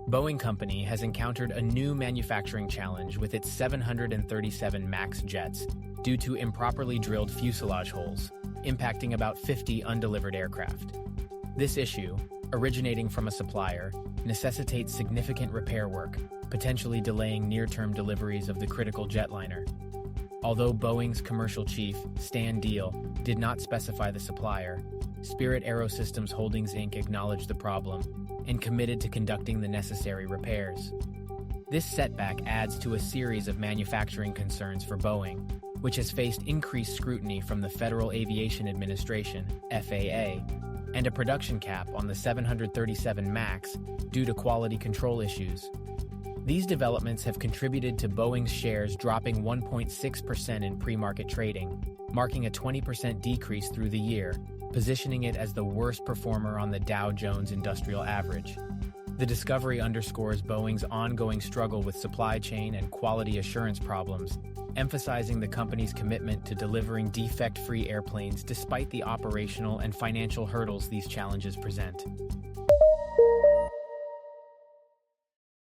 Boeing Company has encountered a new manufacturing challenge with its 737 MAX jets due to improperly drilled fuselage holes, impacting about 50 undelivered aircraft. This issue, originating from a supplier, necessitates significant repair work, potentially delaying near-term deliveries of the critical jetliner. Although Boeing's commercial chief, Stan Deal, did not specify the supplier, Spirit AeroSystems Holdings Inc. acknowledged the problem and committed to conducting the necessary repairs. This setback adds to a series of manufacturing concerns for Boeing, which has faced increased scrutiny from the Federal Aviation Administration, FAA, and a production cap on the 737 MAX due to quality control issues. These developments have contributed to Boeing's shares dropping 1.6% in pre-market trading, marking a 20% decrease through the year, positioning it as the worst performer on the Dow Jones Industrial Average. The discovery underscores Boeing's ongoing struggle with supply chain and quality assurance problems, emphasizing the company's commitment to delivering defect-free airplanes despite the operational and financial hurdles these challenges present.